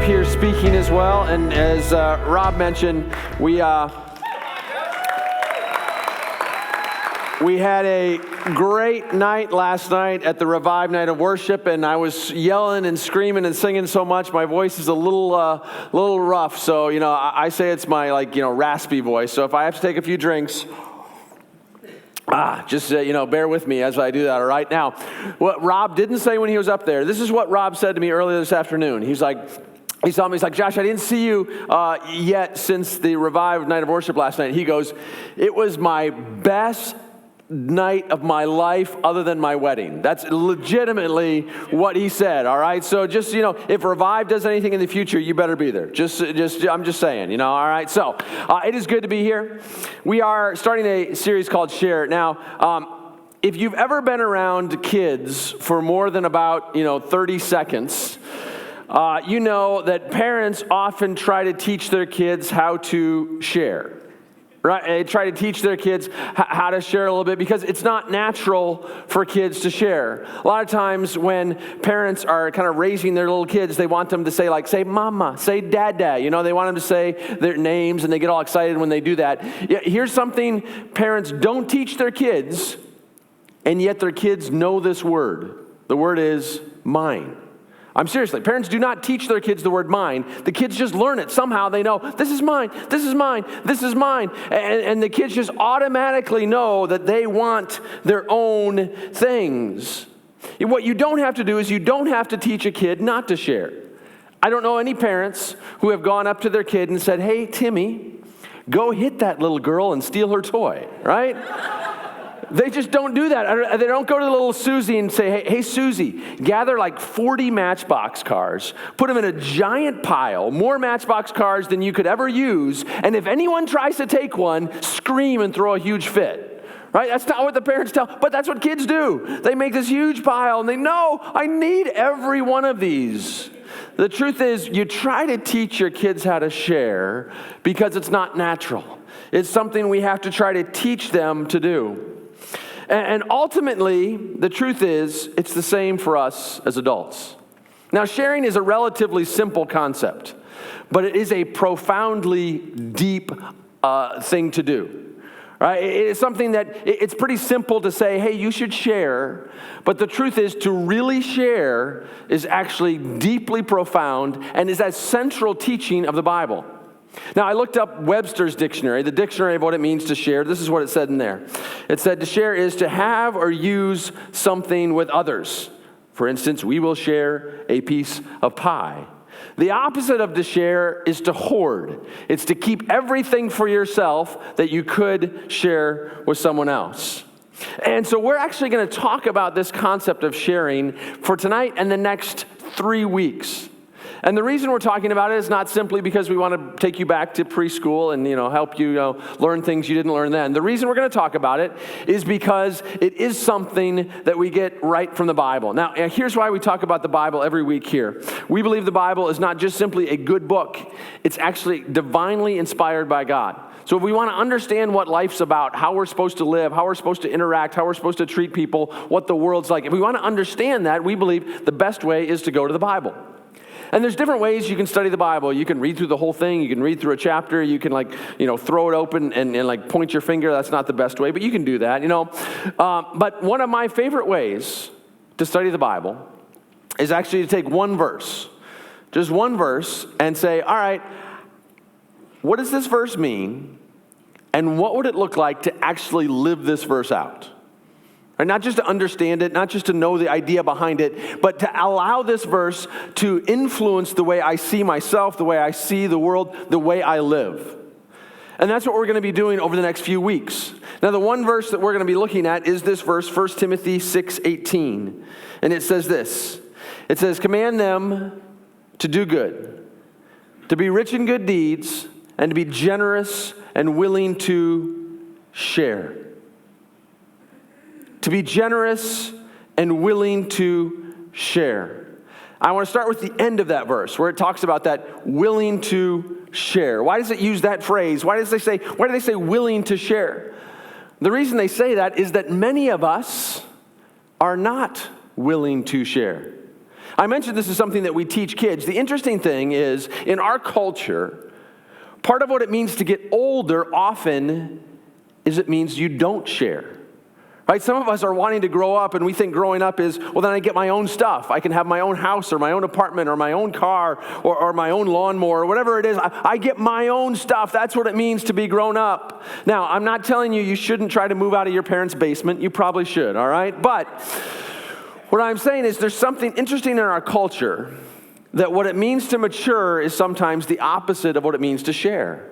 up here speaking as well. And as Rob mentioned, we had a great night last night at the Revive Night of Worship, and I was yelling and screaming and singing so much, my voice is a little rough. So, I say it's my, raspy voice. So if I have to take a few drinks, just bear with me as I do that, all right? Now, what Rob didn't say when he was up there, this is what Rob said to me earlier this afternoon. He saw me, he's like, Josh, I didn't see you yet since the Revive Night of Worship last night. He goes, it was my best night of my life other than my wedding. That's legitimately what he said, all right? So just, if Revive does anything in the future, you better be there. I'm just saying, all right? So it is good to be here. We are starting a series called Share. Now, if you've ever been around kids for more than about, 30 seconds, you know that parents often try to teach their kids how to share. Right? They try to teach their kids how to share a little bit because it's not natural for kids to share. A lot of times when parents are kind of raising their little kids, they want them to say mama, say dada. They want them to say their names, and they get all excited when they do that. Here's something parents don't teach their kids, and yet their kids know this word. The word is mine. I'm seriously, parents do not teach their kids the word mine. The kids just learn it. Somehow they know, this is mine, this is mine, this is mine. And the kids just automatically know that they want their own things. What you don't have to do is you don't have to teach a kid not to share. I don't know any parents who have gone up to their kid and said, hey, Timmy, go hit that little girl and steal her toy, right? They just don't do that. They don't go to the little Susie and say, hey, Susie, gather like 40 Matchbox cars, put them in a giant pile, more Matchbox cars than you could ever use, and if anyone tries to take one, scream and throw a huge fit. Right? That's not what the parents tell, but that's what kids do. They make this huge pile, and they know, I need every one of these. The truth is, you try to teach your kids how to share because it's not natural. It's something we have to try to teach them to do. And ultimately, the truth is, it's the same for us as adults. Now, sharing is a relatively simple concept, but it is a profoundly deep thing to do. Right? It's something that it's pretty simple to say, hey, you should share, but the truth is to really share is actually deeply profound and is a central teaching of the Bible. Now, I looked up Webster's dictionary, the dictionary of what it means to share. This is what it said in there. It said to share is to have or use something with others. For instance, we will share a piece of pie. The opposite of to share is to hoard. It's to keep everything for yourself that you could share with someone else. And so we're actually going to talk about this concept of sharing for tonight and the next 3 weeks. And the reason we're talking about it is not simply because we want to take you back to preschool and, help you, learn things you didn't learn then. The reason we're going to talk about it is because it is something that we get right from the Bible. Now, here's why we talk about the Bible every week here. We believe the Bible is not just simply a good book. It's actually divinely inspired by God. So if we want to understand what life's about, how we're supposed to live, how we're supposed to interact, how we're supposed to treat people, what the world's like, if we want to understand that, we believe the best way is to go to the Bible. And there's different ways you can study the Bible. You can read through the whole thing. You can read through a chapter. You can throw it open and point your finger. That's not the best way, but you can do that, But one of my favorite ways to study the Bible is actually to take one verse, just one verse, and say, all right, what does this verse mean? And what would it look like to actually live this verse out? Right? Not just to understand it, not just to know the idea behind it, but to allow this verse to influence the way I see myself, the way I see the world, the way I live. And that's what we're going to be doing over the next few weeks. Now, the one verse that we're going to be looking at is this verse, 1 Timothy 6:18. And it says this. It says, command them to do good, to be rich in good deeds, and to be generous and willing to share. To be generous and willing to share. I want to start with the end of that verse where it talks about that willing to share. Why does it use that phrase? Why do they say willing to share? The reason they say that is that many of us are not willing to share. I mentioned this is something that we teach kids. The interesting thing is, in our culture, part of what it means to get older often is it means you don't share. Right? Some of us are wanting to grow up, and we think growing up is, well, then I get my own stuff. I can have my own house or my own apartment or my own car or my own lawnmower or whatever it is. I get my own stuff. That's what it means to be grown up. Now, I'm not telling you shouldn't try to move out of your parents' basement. You probably should, all right? But what I'm saying is there's something interesting in our culture that what it means to mature is sometimes the opposite of what it means to share.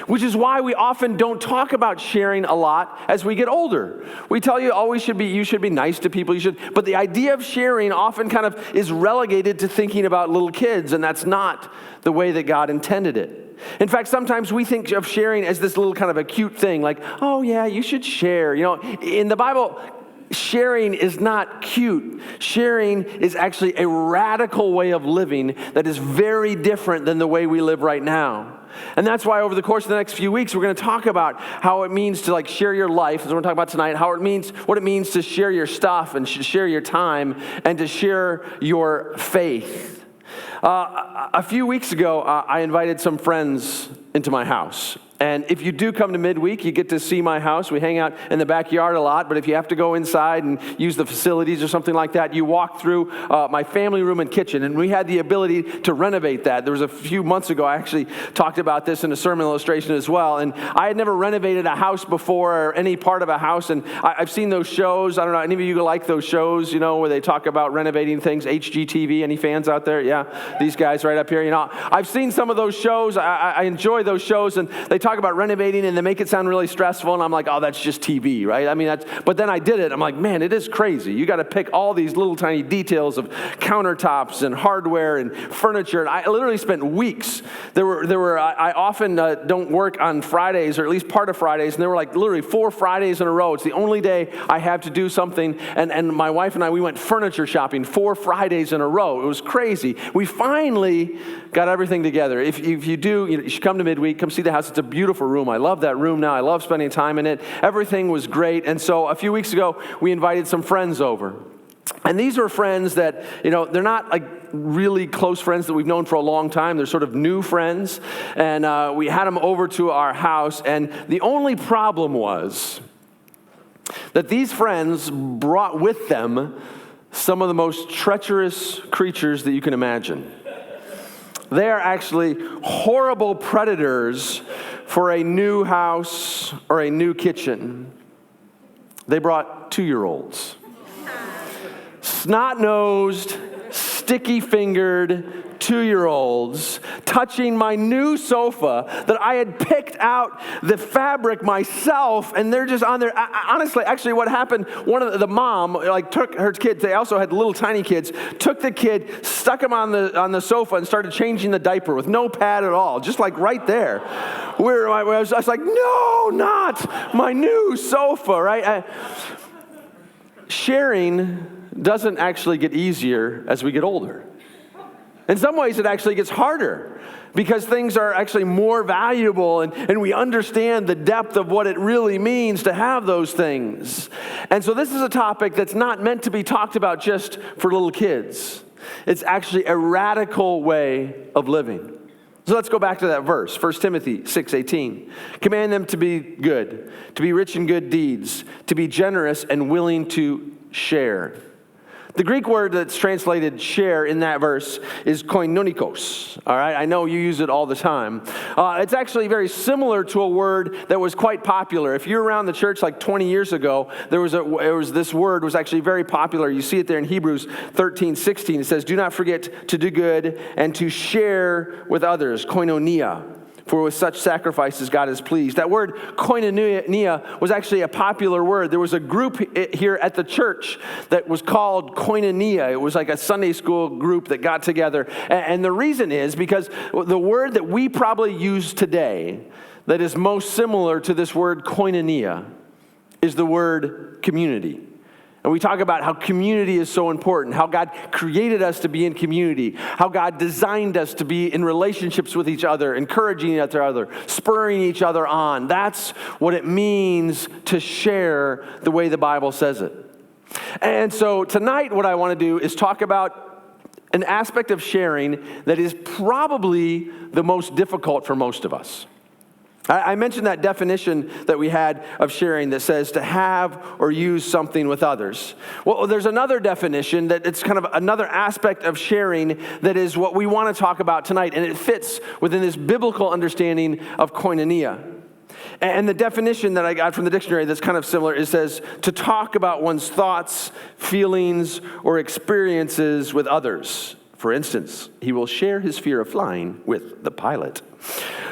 Which is why we often don't talk about sharing a lot as we get older. We tell you, you should be nice to people, but the idea of sharing often kind of is relegated to thinking about little kids, and that's not the way that God intended it. In fact, sometimes we think of sharing as this little kind of a cute thing, like, oh yeah, you should share. You know, in the Bible, sharing is not cute. Sharing is actually a radical way of living that is very different than the way we live right now. And that's why over the course of the next few weeks, we're going to talk about how it means to share your life, as we're going to talk about tonight, what it means to share your stuff and share your time and to share your faith. A few weeks ago, I invited some friends into my house. And if you do come to midweek, you get to see my house. We hang out in the backyard a lot, but if you have to go inside and use the facilities or something like that, you walk through my family room and kitchen. And we had the ability to renovate that. There was a few months ago, I actually talked about this in a sermon illustration as well. And I had never renovated a house before or any part of a house. And I've seen those shows. I don't know, any of you like those shows, where they talk about renovating things? HGTV, any fans out there? Yeah, these guys right up here. I've seen some of those shows. I enjoy those shows, and they talk about renovating and they make it sound really stressful, and I'm like, oh, that's just TV, right? I mean, but then I did it. I'm like, man, it is crazy. You got to pick all these little tiny details of countertops and hardware and furniture. And I literally spent weeks. I often don't work on Fridays, or at least part of Fridays, and there were literally 4 Fridays in a row. It's the only day I have to do something, and my wife and I, we went furniture shopping 4 Fridays in a row. It was crazy. We finally got everything together. If you do, you should come to midweek, come see the house. It's a beautiful room. I love that room now. I love spending time in it. Everything was great. And so a few weeks ago, we invited some friends over. And these are friends that, they're not really close friends that we've known for a long time. They're sort of new friends. And we had them over to our house. And the only problem was that these friends brought with them some of the most treacherous creatures that you can imagine. They are actually horrible predators for a new house or a new kitchen. They brought 2-year-olds. Snot-nosed, sticky-fingered 2-year-olds touching my new sofa that I had picked out the fabric myself, and they're just on there. Honestly, actually what happened, the mom took her kids, they also had little tiny kids, took the kid, stuck him on the sofa and started changing the diaper with no pad at all, just right there. I was like, no, not my new sofa, right? Sharing doesn't actually get easier as we get older. In some ways, it actually gets harder because things are actually more valuable and we understand the depth of what it really means to have those things. And so this is a topic that's not meant to be talked about just for little kids. It's actually a radical way of living. So let's go back to that verse, 1 Timothy 6:18. Command them to be good, to be rich in good deeds, to be generous and willing to share. The Greek word that's translated share in that verse is koinonikos, all right? I know you use it all the time. It's actually very similar to a word that was quite popular. If you're around the church 20 years ago, this word was actually very popular. You see it there in Hebrews 13:16. It says, do not forget to do good and to share with others, koinonia. For with such sacrifices God is pleased. That word koinonia was actually a popular word. There was a group here at the church that was called koinonia. It was like a Sunday school group that got together. And the reason is because the word that we probably use today that is most similar to this word koinonia is the word community. And we talk about how community is so important, how God created us to be in community, how God designed us to be in relationships with each other, encouraging each other, spurring each other on. That's what it means to share the way the Bible says it. And so tonight what I want to do is talk about an aspect of sharing that is probably the most difficult for most of us. I mentioned that definition that we had of sharing that says to have or use something with others. Well, there's another definition that it's kind of another aspect of sharing that is what we want to talk about tonight, and it fits within this biblical understanding of koinonia. And the definition that I got from the dictionary that's kind of similar, it says to talk about one's thoughts, feelings, or experiences with others. For instance, he will share his fear of flying with the pilot.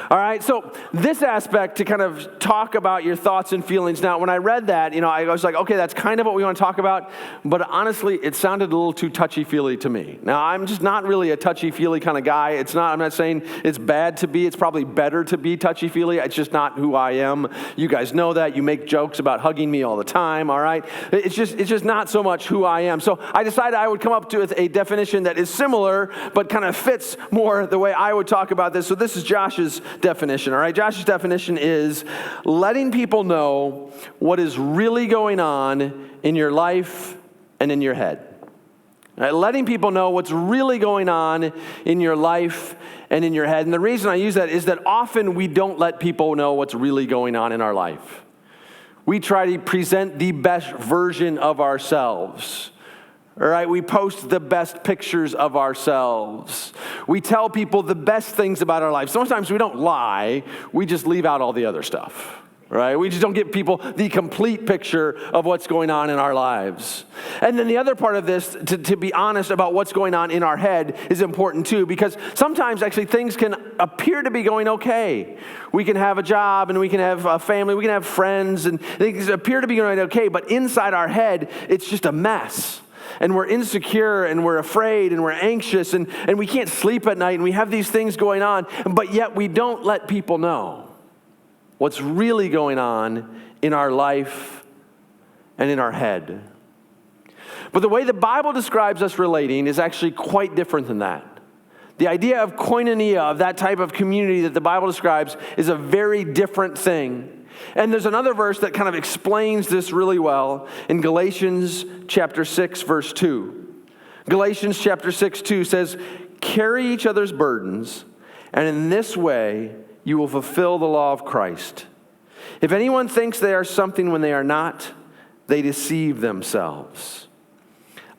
All right, so this aspect to kind of talk about your thoughts and feelings. Now, when I read that, I was like, okay, that's kind of what we want to talk about. But honestly, it sounded a little too touchy-feely to me. Now, I'm just not really a touchy-feely kind of guy. I'm not saying it's bad to be. It's probably better to be touchy-feely. It's just not who I am. You guys know that. You make jokes about hugging me all the time, all right? It's just not so much who I am. So I decided I would come up with a definition that is similar, but kind of fits more the way I would talk about this. So this is Josh's definition, all right? Josh's definition is letting people know what is really going on in your life and in your head. All right, letting people know what's really going on in your life and in your head. And the reason I use that is that often we don't let people know what's really going on in our life. We try to present the best version of ourselves. All right, we post the best pictures of ourselves. We tell people the best things about our life. Sometimes we don't lie, we just leave out all the other stuff. Right? We just don't give people the complete picture of what's going on in our lives. And then the other part of this, to be honest about what's going on in our head, is important too, because sometimes actually things can appear to be going okay. We can have a job and we can have a family, we can have friends, and things appear to be going okay, but inside our head, it's just a mess. And we're insecure, and we're afraid, and we're anxious, and we can't sleep at night, and we have these things going on, but yet we don't let people know what's really going on in our life and in our head. But the way the Bible describes us relating is actually quite different than that. The idea of koinonia, of that type of community that the Bible describes, is a very different thing. And there's another verse that kind of explains this really well in Galatians chapter 6, verse 2. Galatians chapter 6, 2 says, "Carry each other's burdens, and in this way you will fulfill the law of Christ. If anyone thinks they are something when they are not, they deceive themselves."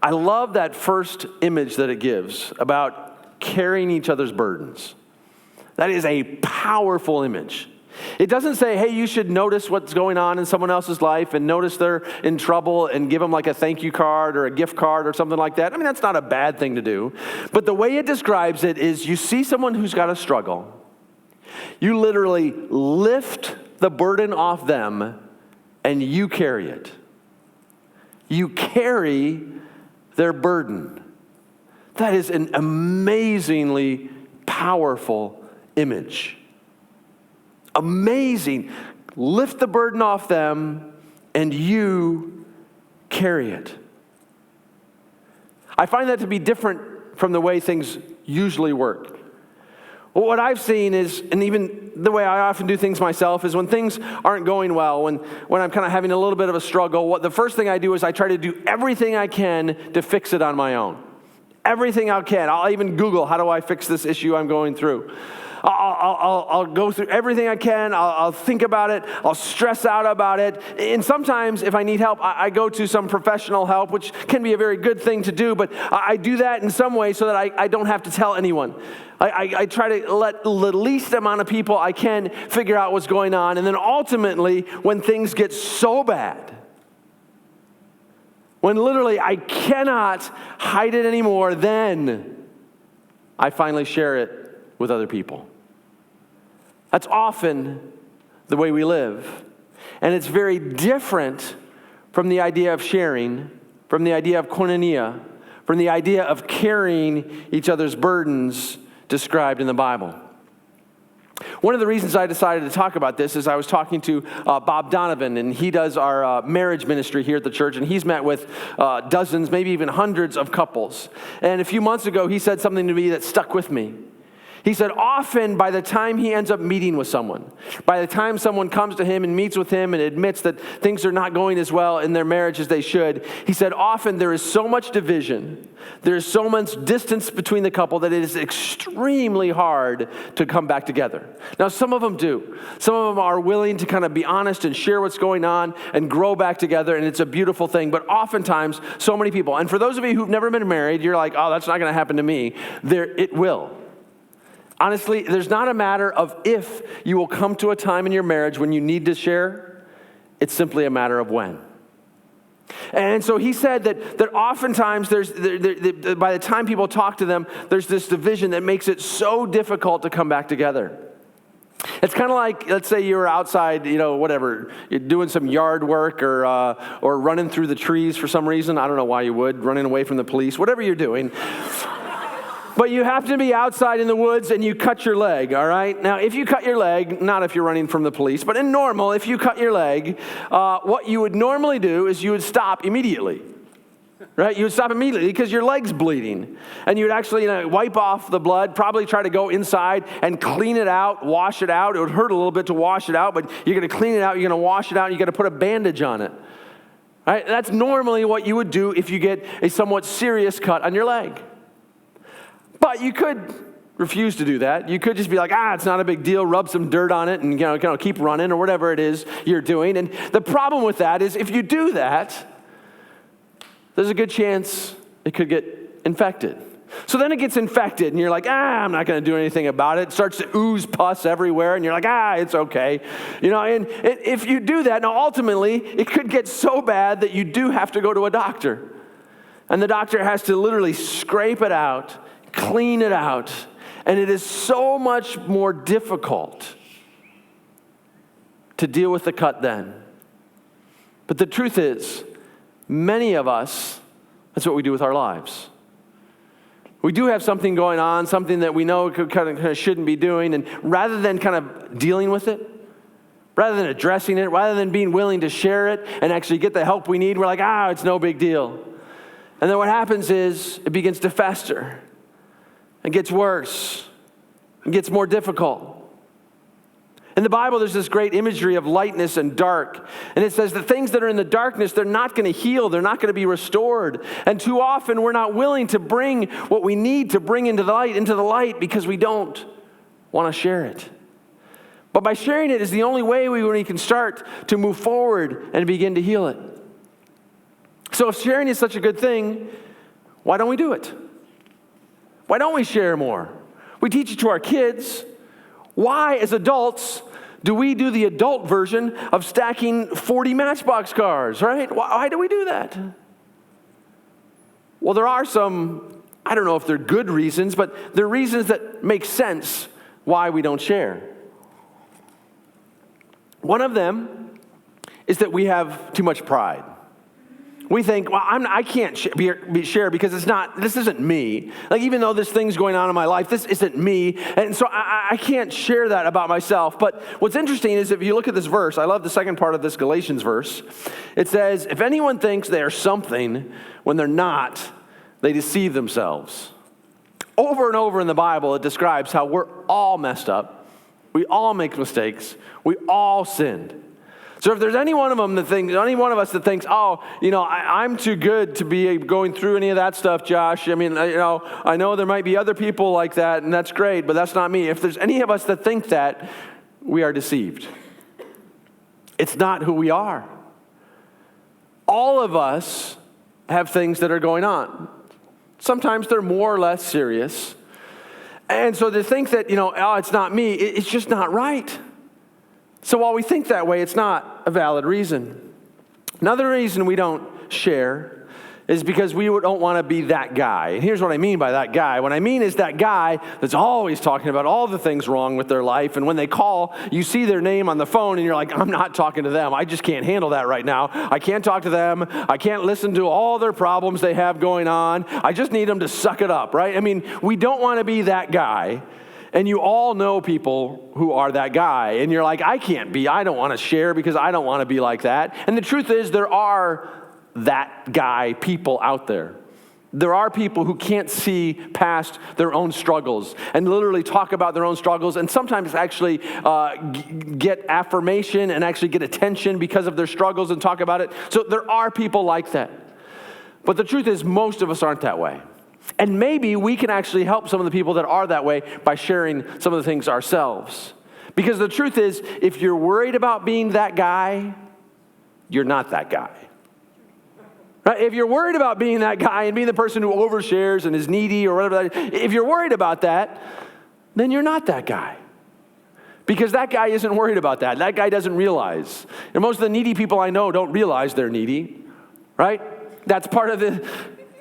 I love that first image that it gives about carrying each other's burdens. That is a powerful image. It doesn't say, hey, you should notice what's going on in someone else's life and notice they're in trouble and give them like a thank you card or a gift card or something like that. I mean, that's not a bad thing to do. But the way it describes it is you see someone who's got a struggle. You literally lift the burden off them and you carry it. You carry their burden. That is an amazingly powerful image. Amazing. Lift the burden off them and you carry it. I find that to be different from the way things usually work. Well, what I've seen is, and even the way I often do things myself, is when things aren't going well, when I'm kind of having a little bit of a struggle, the first thing I do is I try to do everything I can to fix it on my own. Everything I can. I'll even Google, how do I fix this issue I'm going through? I'll go through everything I can. I'll think about it. I'll stress out about it. And sometimes if I need help, I go to some professional help, which can be a very good thing to do. But I do that in some way so that I don't have to tell anyone. I try to let the least amount of people I can figure out what's going on. And then ultimately, when things get so bad, when literally I cannot hide it anymore, then I finally share it with other people. That's often the way we live. And it's very different from the idea of sharing, from the idea of koinonia, from the idea of carrying each other's burdens described in the Bible. One of the reasons I decided to talk about this is I was talking to Bob Donovan, and he does our marriage ministry here at the church, and he's met with dozens, maybe even hundreds of couples. And a few months ago, he said something to me that stuck with me. He said often by the time he ends up meeting with someone, by the time someone comes to him and meets with him and admits that things are not going as well in their marriage as they should, he said often there is so much division, there is so much distance between the couple that it is extremely hard to come back together. Now some of them do. Some of them are willing to kind of be honest and share what's going on and grow back together, and it's a beautiful thing. But oftentimes, so many people, and for those of you who've never been married, you're like, oh, that's not going to happen to me. It will. Honestly, there's not a matter of if you will come to a time in your marriage when you need to share. It's simply a matter of when. And so he said that oftentimes by the time people talk to them, there's this division that makes it so difficult to come back together. It's kind of like, let's say you were outside, whatever, you're doing some yard work or running through the trees for some reason. I don't know why you would, running away from the police, whatever you're doing. But you happen to be outside in the woods and you cut your leg, all right? Now, if you cut your leg, not if you're running from the police, but in normal, if you cut your leg, what you would normally do is you would stop immediately, right? You would stop immediately because your leg's bleeding. And you would actually wipe off the blood, probably try to go inside and clean it out, wash it out. It would hurt a little bit to wash it out, but you're going to clean it out, you're going to wash it out, and you're going to put a bandage on it. Right? That's normally what you would do if you get a somewhat serious cut on your leg. But you could refuse to do that. You could just be like, it's not a big deal, rub some dirt on it and kind of keep running or whatever it is you're doing. And the problem with that is if you do that, there's a good chance it could get infected. So then it gets infected and you're like, I'm not going to do anything about it. It starts to ooze pus everywhere and you're like, it's okay. And if you do that, now ultimately it could get so bad that you do have to go to a doctor. And the doctor has to literally scrape it out, clean it out, and it is so much more difficult to deal with the cut then. But the truth is, many of us, that's what we do with our lives. We do have something going on, something that we know kind of shouldn't be doing, and rather than kind of dealing with it, rather than addressing it, rather than being willing to share it and actually get the help we need, we're like, it's no big deal. And then what happens is it begins to fester. It gets worse. It gets more difficult. In the Bible, there's this great imagery of lightness and dark. And it says the things that are in the darkness, they're not going to heal. They're not going to be restored. And too often, we're not willing to bring what we need to bring into the light because we don't want to share it. But by sharing it is the only way we can start to move forward and begin to heal it. So if sharing is such a good thing, why don't we do it? Why don't we share more? We teach it to our kids. Why, as adults, do we do the adult version of stacking 40 Matchbox cars, right? Why do we do that? Well, there are some, I don't know if they're good reasons, but they're reasons that make sense why we don't share. One of them is that we have too much pride. We think, I can't share because this isn't me. Like, even though this thing's going on in my life, this isn't me. And so I can't share that about myself. But what's interesting is if you look at this verse, I love the second part of this Galatians verse. It says, if anyone thinks they are something when they're not, they deceive themselves. Over and over in the Bible, it describes how we're all messed up. We all make mistakes. We all sinned. So if there's any one of us that thinks, I'm too good to be going through any of that stuff, Josh. I mean, I know there might be other people like that, and that's great, but that's not me. If there's any of us that think that, we are deceived. It's not who we are. All of us have things that are going on. Sometimes they're more or less serious. And so to think that, it's not me, it's just not right. So while we think that way, it's not a valid reason. Another reason we don't share is because we don't want to be that guy. And here's what I mean by that guy. What I mean is that guy that's always talking about all the things wrong with their life. And when they call, you see their name on the phone and you're like, I'm not talking to them. I just can't handle that right now. I can't talk to them. I can't listen to all their problems they have going on. I just need them to suck it up, right? I mean, we don't want to be that guy. And you all know people who are that guy. And you're like, I don't want to share because I don't want to be like that. And the truth is there are that guy people out there. There are people who can't see past their own struggles and literally talk about their own struggles and sometimes actually get affirmation and actually get attention because of their struggles and talk about it. So there are people like that. But the truth is, most of us aren't that way. And maybe we can actually help some of the people that are that way by sharing some of the things ourselves. Because the truth is, if you're worried about being that guy, you're not that guy. Right? If you're worried about being that guy and being the person who overshares and is needy or whatever, if you're worried about that, then you're not that guy. Because that guy isn't worried about that. That guy doesn't realize. And most of the needy people I know don't realize they're needy, right? That's part of the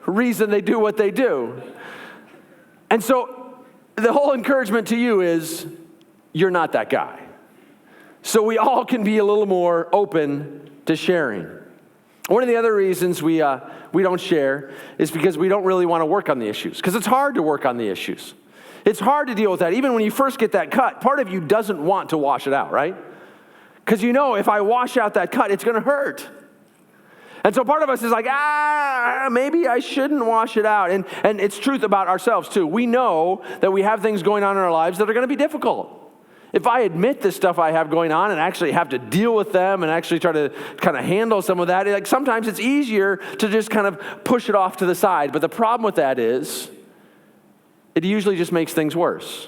reason they do what they do. And so the whole encouragement to you is, you're not that guy. So we all can be a little more open to sharing. One of the other reasons we don't share is because we don't really want to work on the issues. Because it's hard to work on the issues. It's hard to deal with that. Even when you first get that cut, part of you doesn't want to wash it out, right? Because you know if I wash out that cut, it's going to hurt. And so part of us is like, maybe I shouldn't wash it out. And it's truth about ourselves too. We know that we have things going on in our lives that are going to be difficult. If I admit the stuff I have going on and actually have to deal with them and actually try to kind of handle some of that, like sometimes it's easier to just kind of push it off to the side. But the problem with that is it usually just makes things worse.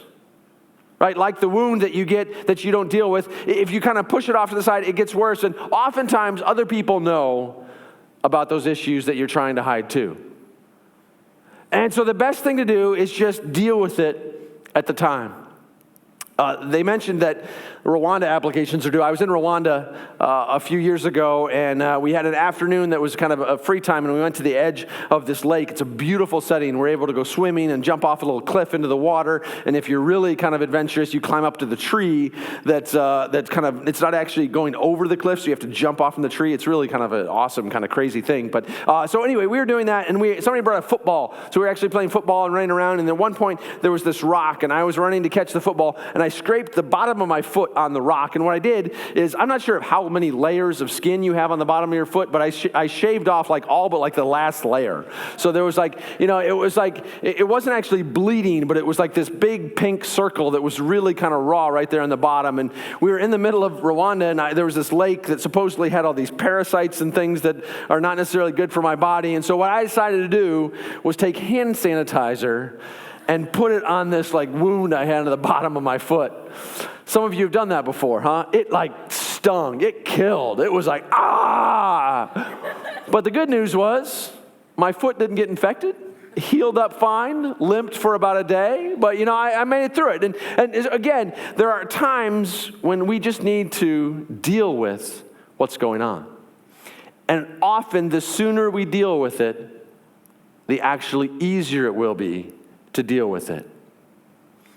Right? Like the wound that you get that you don't deal with, if you kind of push it off to the side, it gets worse. And oftentimes other people know about those issues that you're trying to hide too. And so the best thing to do is just deal with it at the time. They mentioned that Rwanda applications are due. I was in Rwanda a few years ago, and we had an afternoon that was kind of a free time, and we went to the edge of this lake. It's a beautiful setting. We're able to go swimming and jump off a little cliff into the water, and if you're really kind of adventurous, you climb up to the tree that's kind of, it's not actually going over the cliff, so you have to jump off from the tree. It's really kind of an awesome, kind of crazy thing. But so anyway, we were doing that, and somebody brought a football, so we were actually playing football and running around, and at one point, there was this rock, and I was running to catch the football, and I scraped the bottom of my foot on the rock. And what I did is, I'm not sure how many layers of skin you have on the bottom of your foot, but I shaved off like all but like the last layer. So there was like, it was like, it wasn't actually bleeding, but it was like this big pink circle that was really kind of raw right there on the bottom. And we were in the middle of Rwanda, and there was this lake that supposedly had all these parasites and things that are not necessarily good for my body. And so what I decided to do was take hand sanitizer and put it on this like wound I had on the bottom of my foot. Some of you have done that before, huh? It like stung, it killed. It was like, But the good news was, my foot didn't get infected, healed up fine, limped for about a day, but I made it through it. And again, there are times when we just need to deal with what's going on. And often, the sooner we deal with it, the actually easier it will be to deal with it.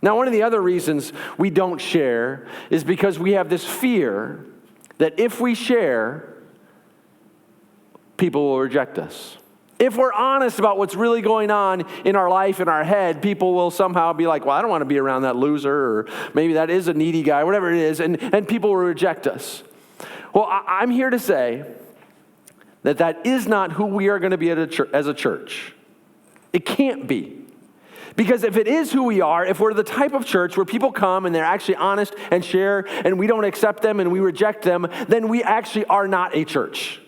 Now, one of the other reasons we don't share is because we have this fear that if we share, people will reject us. If we're honest about what's really going on in our life, in our head, people will somehow be like, well, I don't want to be around that loser, or maybe that is a needy guy, whatever it is, and people will reject us. Well, I'm here to say that is not who we are going to be as a church. It can't be. Because if it is who we are, if we're the type of church where people come and they're actually honest and share, and we don't accept them and we reject them, then we actually are not a church.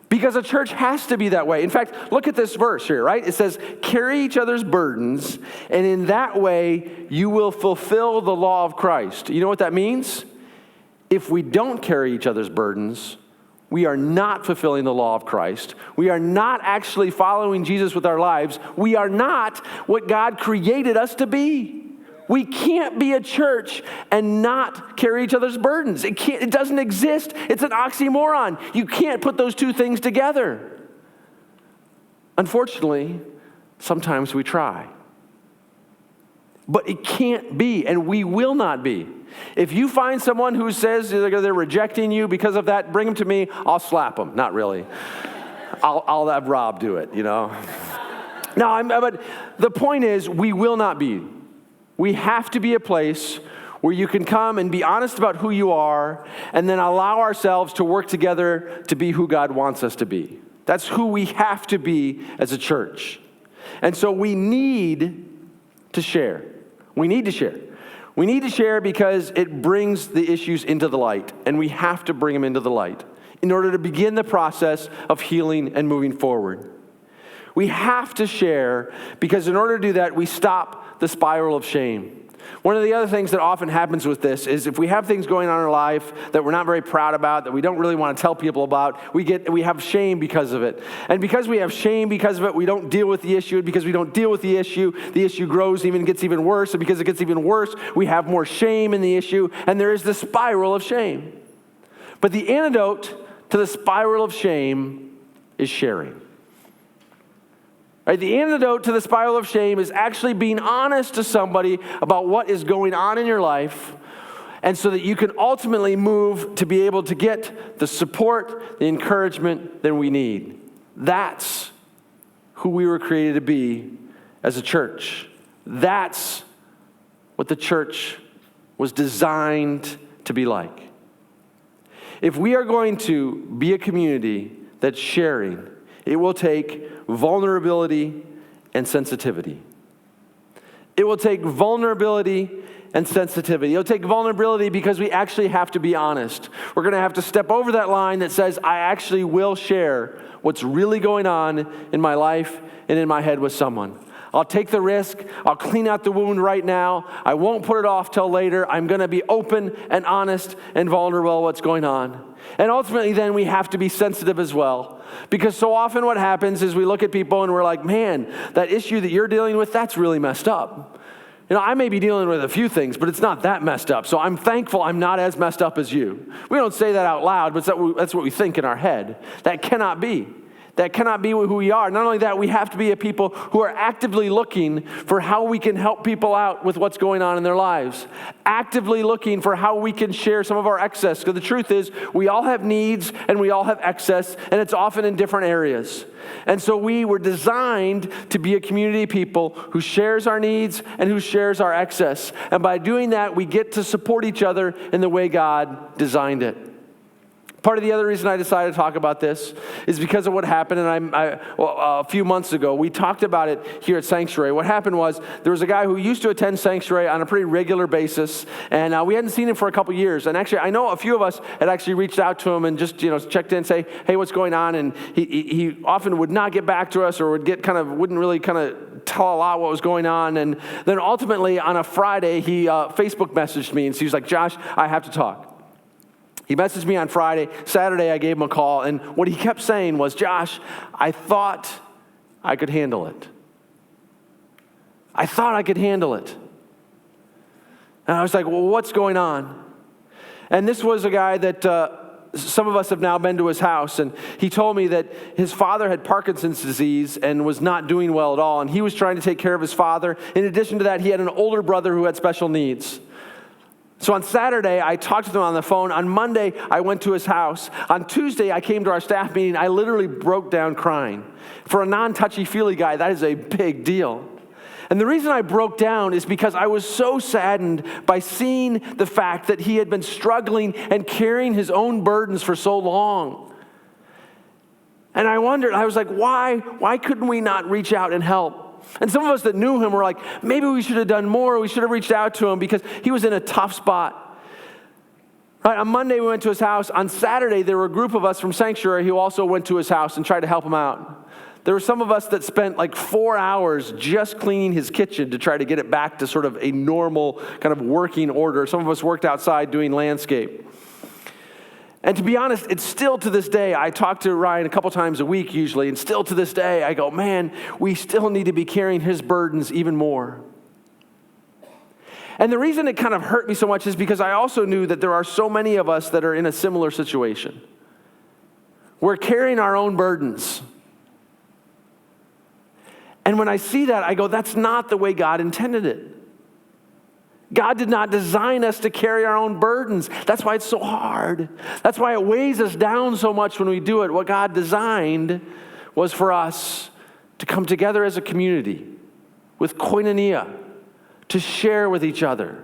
Because a church has to be that way. In fact, look at this verse here, right? It says, carry each other's burdens, and in that way you will fulfill the law of Christ. You know what that means? If we don't carry each other's burdens, we are not fulfilling the law of Christ. We are not actually following Jesus with our lives. We are not what God created us to be. We can't be a church and not carry each other's burdens. It doesn't exist. It's an oxymoron. You can't put those two things together. Unfortunately, sometimes we try. But it can't be, and we will not be. If you find someone who says they're rejecting you because of that, bring them to me. I'll slap them. Not really. I'll have Rob do it, No, but the point is, we will not be. We have to be a place where you can come and be honest about who you are, and then allow ourselves to work together to be who God wants us to be. That's who we have to be as a church. And so we need to share. We need to share. We need to share because it brings the issues into the light, and we have to bring them into the light in order to begin the process of healing and moving forward. We have to share because in order to do that, we stop the spiral of shame. One of the other things that often happens with this is if we have things going on in our life that we're not very proud about, that we don't really want to tell people about, we have shame because of it. And because we have shame because of it, we don't deal with the issue. And because we don't deal with the issue grows, gets even worse. And because it gets even worse, we have more shame in the issue. And there is the spiral of shame. But the antidote to the spiral of shame is sharing. Right? The antidote to the spiral of shame is actually being honest to somebody about what is going on in your life, and so that you can ultimately move to be able to get the support, the encouragement that we need. That's who we were created to be as a church. That's what the church was designed to be like. If we are going to be a community that's sharing, it will take vulnerability and sensitivity. It will take vulnerability and sensitivity. It'll take vulnerability because we actually have to be honest. We're going to have to step over that line that says, I actually will share what's really going on in my life and in my head with someone. I'll take the risk. I'll clean out the wound right now. I won't put it off till later. I'm going to be open and honest and vulnerable about what's going on. And ultimately, then, we have to be sensitive as well. Because so often what happens is we look at people and we're like, man, that issue that you're dealing with, that's really messed up. I may be dealing with a few things, but it's not that messed up. So I'm thankful I'm not as messed up as you. We don't say that out loud, but that's what we think in our head. That cannot be. That cannot be who we are. Not only that, we have to be a people who are actively looking for how we can help people out with what's going on in their lives. Actively looking for how we can share some of our excess. Because the truth is, we all have needs and we all have excess, and it's often in different areas. And so we were designed to be a community of people who shares our needs and who shares our excess. And by doing that, we get to support each other in the way God designed it. Part of the other reason I decided to talk about this is because of what happened, and a few months ago, we talked about it here at Sanctuary. What happened was there was a guy who used to attend Sanctuary on a pretty regular basis, and we hadn't seen him for a couple years. And actually, I know a few of us had actually reached out to him and just checked in and say, hey, what's going on? And he often would not get back to us or wouldn't really tell a lot what was going on. And then ultimately, on a Friday, he Facebook messaged me, and so he was like, Josh, I have to talk. He messaged me on Friday. Saturday, I gave him a call, and what he kept saying was, Josh, I thought I could handle it. I thought I could handle it. And I was like, well, what's going on? And this was a guy that some of us have now been to his house, and he told me that his father had Parkinson's disease and was not doing well at all, and he was trying to take care of his father. In addition to that, he had an older brother who had special needs. So on Saturday, I talked to him on the phone. On Monday, I went to his house. On Tuesday, I came to our staff meeting. I literally broke down crying. For a non-touchy-feely guy, that is a big deal. And the reason I broke down is because I was so saddened by seeing the fact that he had been struggling and carrying his own burdens for so long. And I wondered, I was like, why couldn't we not reach out and help? And some of us that knew him were like, maybe we should have done more. We should have reached out to him because he was in a tough spot. Right, on Monday, we went to his house. On Saturday, there were a group of us from Sanctuary who also went to his house and tried to help him out. There were some of us that spent like 4 hours just cleaning his kitchen to try to get it back to sort of a normal kind of working order. Some of us worked outside doing landscape. And to be honest, it's still to this day, I talk to Ryan a couple times a week usually, and still to this day, I go, man, we still need to be carrying his burdens even more. And the reason it kind of hurt me so much is because I also knew that there are so many of us that are in a similar situation. We're carrying our own burdens. And when I see that, I go, that's not the way God intended it. God did not design us to carry our own burdens. That's why it's so hard. That's why it weighs us down so much when we do it. What God designed was for us to come together as a community with koinonia, to share with each other.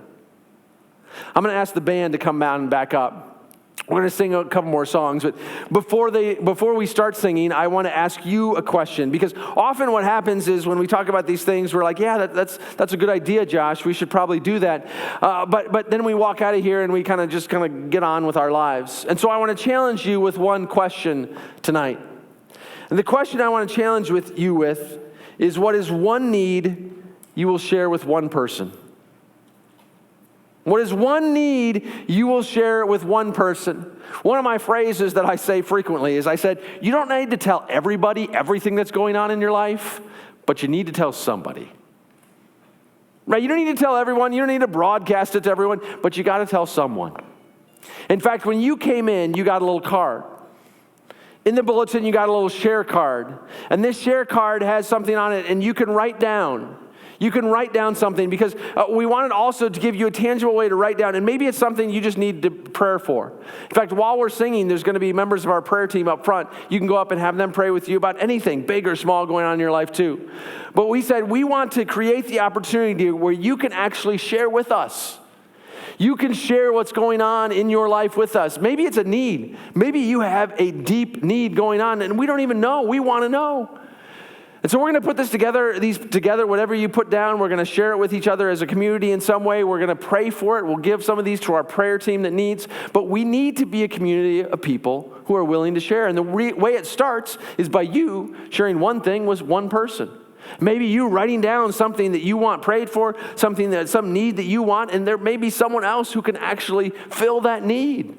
I'm going to ask the band to come out and back up. We're going to sing a couple more songs, but before we start singing, I want to ask you a question, because often what happens is when we talk about these things, we're like, yeah, that's a good idea, Josh. We should probably do that. But then we walk out of here and we kind of get on with our lives. And so I want to challenge you with one question tonight. And the question I want to challenge you with is, what is one need you will share with one person? What is one need you will share with one person? One of my phrases that I say frequently is, I said, you don't need to tell everybody everything that's going on in your life, but you need to tell somebody. Right? You don't need to tell everyone. You don't need to broadcast it to everyone, but you got to tell someone. In fact, when you came in, you got a little card. In the bulletin, you got a little share card. And this share card has something on it, and you can write down. You can write down something, because we wanted also to give you a tangible way to write down. And maybe it's something you just need to prayer for. In fact, while we're singing, there's going to be members of our prayer team up front. You can go up and have them pray with you about anything, big or small, going on in your life too. But we said we want to create the opportunity where you can actually share with us. You can share what's going on in your life with us. Maybe it's a need. Maybe you have a deep need going on, and we don't even know. We want to know. And so we're going to put these together, whatever you put down, we're going to share it with each other as a community in some way. We're going to pray for it. We'll give some of these to our prayer team that needs. But we need to be a community of people who are willing to share. And the way it starts is by you sharing one thing with one person. Maybe you writing down something that you want prayed for, some need that you want, and there may be someone else who can actually fill that need.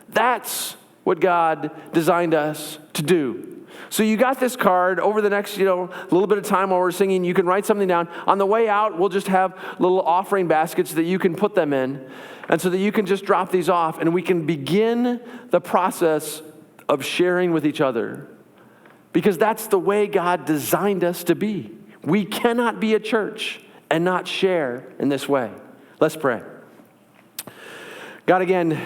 That's what God designed us to do. So you got this card. Over the next, little bit of time while we're singing, you can write something down. On the way out, we'll just have little offering baskets that you can put them in, and so that you can just drop these off, and we can begin the process of sharing with each other. Because that's the way God designed us to be. We cannot be a church and not share in this way. Let's pray. God, again,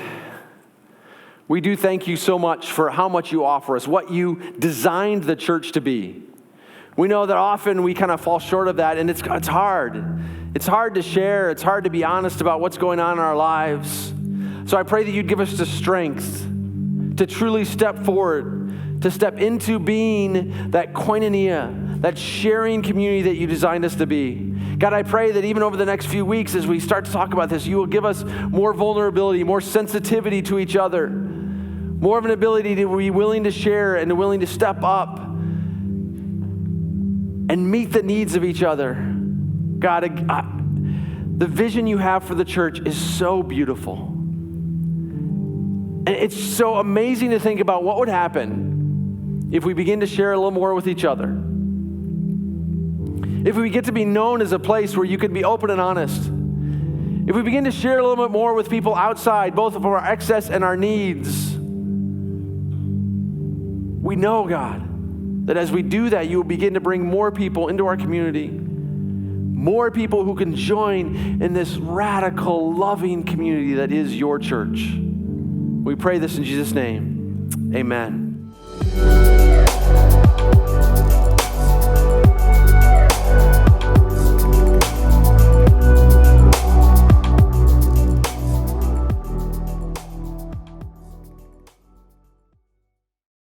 we do thank you so much for how much you offer us, what you designed the church to be. We know that often we kind of fall short of that, and it's hard. It's hard to share. It's hard to be honest about what's going on in our lives. So I pray that you'd give us the strength to truly step forward, to step into being that koinonia, that sharing community that you designed us to be. God, I pray that even over the next few weeks as we start to talk about this, you will give us more vulnerability, more sensitivity to each other, more of an ability to be willing to share and willing to step up and meet the needs of each other. God, the vision you have for the church is so beautiful. And it's so amazing to think about what would happen if we begin to share a little more with each other. If we get to be known as a place where you can be open and honest. If we begin to share a little bit more with people outside, both of our excess and our needs. We know, God, that as we do that, you will begin to bring more people into our community. More people who can join in this radical, loving community that is your church. We pray this in Jesus' name. Amen.